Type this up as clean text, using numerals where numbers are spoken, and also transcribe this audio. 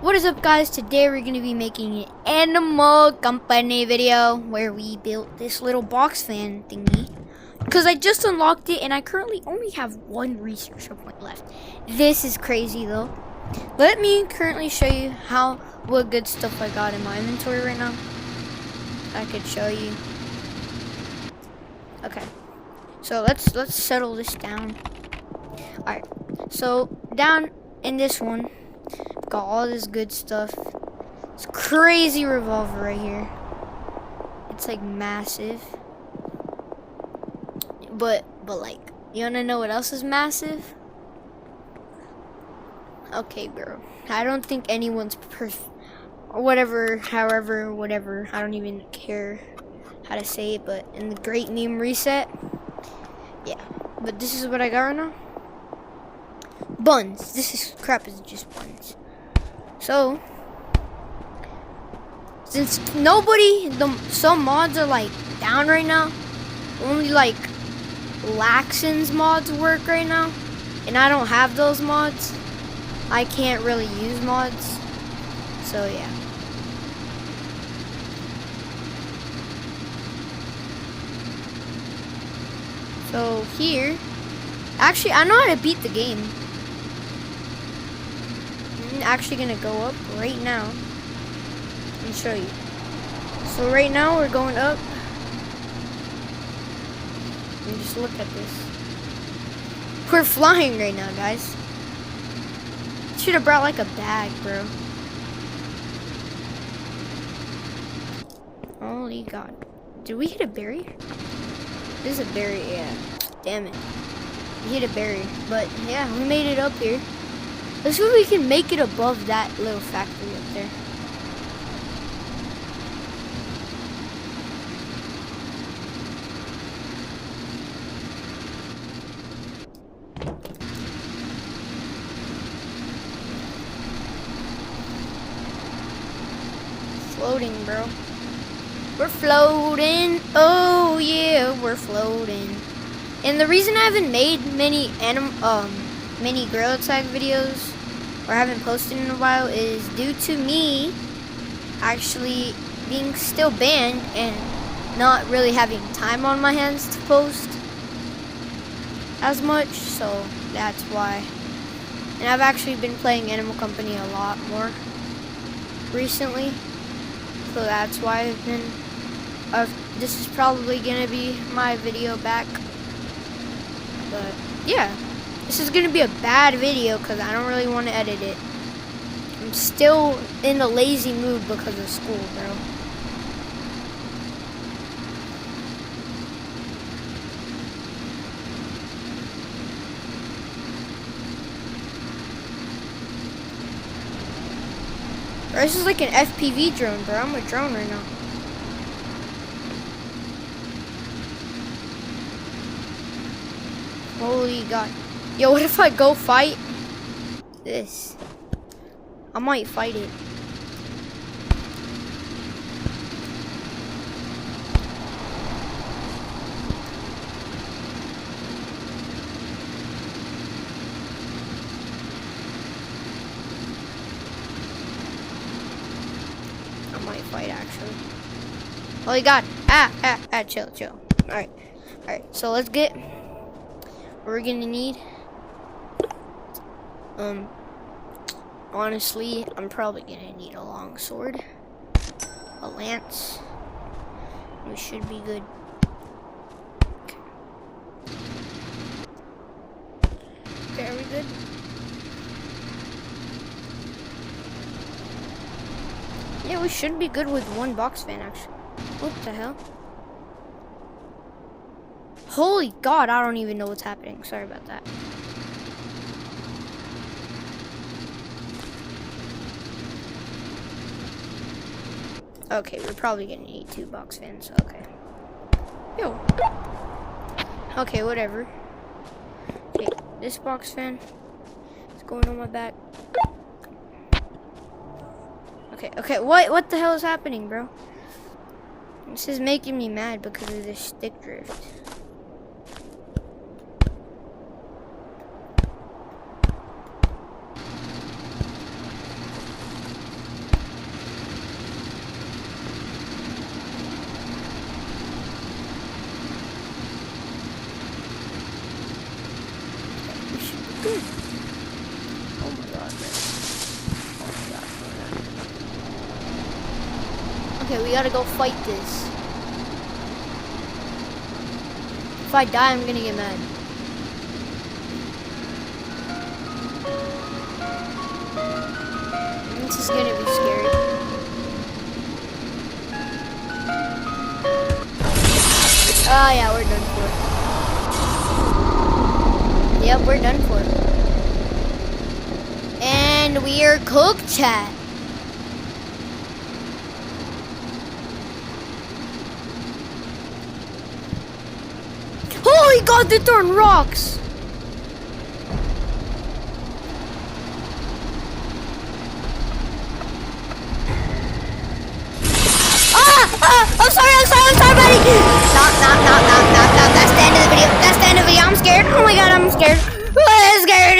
What is up, guys? Today we're going to be making an Animal Company video where we built this little box fan thingy because I just unlocked it and I currently only have one researcher point left. This is crazy though. Let me currently show you what good stuff I got in my inventory right now. I could show you. Okay, so let's settle this down. Alright, so down in this one, got all this good stuff. It's crazy revolver right here. It's like massive. But like, you wanna know what else is massive? Okay, bro. I don't think anyone's or whatever, however, whatever. I don't even care how to say it, but in the Great Meme Reset. Yeah. But this is what I got right now. Buns. This is crap, is just buns. So, since some mods are like down right now, only like Laxon's mods work right now, and I don't have those mods. I can't really use mods, so yeah. So here, actually I know how to beat the game. I'm actually gonna go up right now and show you. So right now we're going up. And just look at this. We're flying right now, guys. Should have brought like a bag, bro. Holy God. Did we hit a barrier? This is a barrier, yeah. Damn it. We hit a barrier. But yeah, we made it up here. Let's see if we can make it above that little factory up there. Floating, bro. We're floating. Oh yeah, we're floating. And the reason I haven't made many Gorilla Tag videos or haven't posted in a while is due to me actually being still banned and not really having time on my hands to post as much, so that's why. And I've actually been playing Animal Company a lot more recently, so that's why this is probably gonna be my video back. But yeah, this is gonna be a bad video because I don't really want to edit it. I'm still in a lazy mood because of school, bro. Bro, this is like an FPV drone, bro. I'm a drone right now. Holy God. Yo, what if I go fight this? I might fight it. I might fight actually. Holy God. Chill. Alright, so let's get what we're gonna need. Honestly, I'm probably gonna need a long sword, a lance. We should be good. Okay, are we good? Yeah, we should be good with one box fan actually. What the hell? Holy God, I don't even know what's happening. Sorry about that. Okay, we're probably gonna need 2 box fans. Okay. Yo. Okay, whatever. Okay, this box fan is going on my back. Okay, what the hell is happening, bro? This is making me mad because of this stick drift. my god, man. Oh my god, man. Okay, we gotta go fight this. If I die, I'm gonna get mad. This is gonna be scary. Oh yeah, we're done for. Yep, we're done for. And we are cooked, chat. Holy God, they're throwing rocks. I'm sorry, buddy. Knock. That's the end of the video. I'm scared. Oh my God, I'm scared. I'm scared.